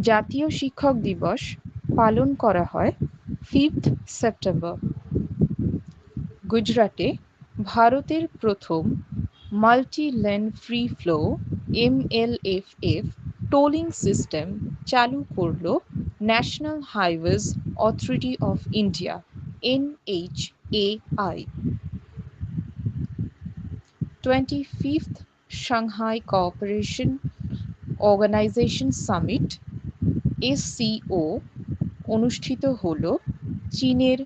জাতীয় শিক্ষক দিবস পালন করা হয় 5th সেপ্টেম্বর। গুজরাটে ভারতের প্রথম multi lane free flow MLFF tolling system চালু করল national highways authority of India NHAI। 25th Shanghai cooperation organisation summit SCO অনুষ্ঠিত হল চীনের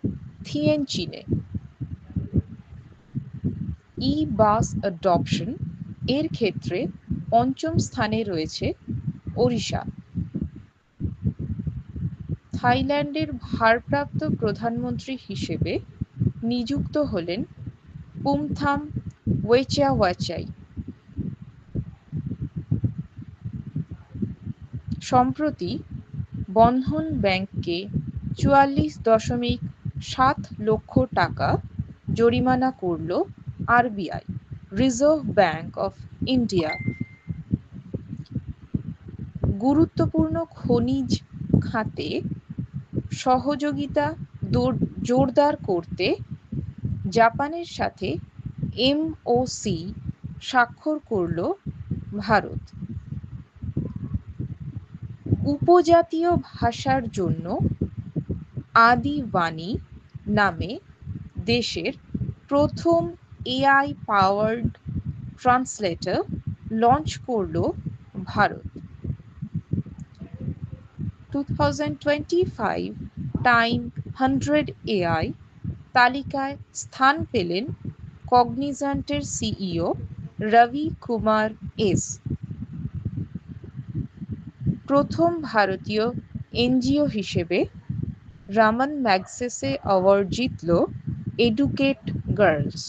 থিয়েনচিনে। ই-বাস অ্যাডপশন এর ক্ষেত্রে পঞ্চম স্থানে রয়েছে ওড়িশা। থাইল্যান্ডের ভারপ্রাপ্ত প্রধানমন্ত্রী হিসেবে নিযুক্ত হলেন পুমথাম ওয়েচাওয়াচাই। সম্প্রতি বন্ধন ব্যাংককে 44.7 লক্ষ টাকা জরিমানা করল RBI, reserve bank of India. গুরুত্বপূর্ণ খনিজ খাতে সহযোগিতা জোরদার করতে জাপানের সাথে MOC স্বাক্ষর করল ভারত। উপজাতীয় ভাষার জন্য আদি বাণী নামে দেশের প্রথম AI পাওয়ার্ড ট্রান্সলেটর লঞ্চ করল ভারত। 2025 টাইম 100 AI তালিকায় স্থান পেলেন কগনিজেন্টের CEO রবি কুমার এস। প্রথম ভারতীয় NGO হিসেবে রামান ম্যাগসেসে অ্যাওয়ার্ড জিতল এডুকেট গার্লস।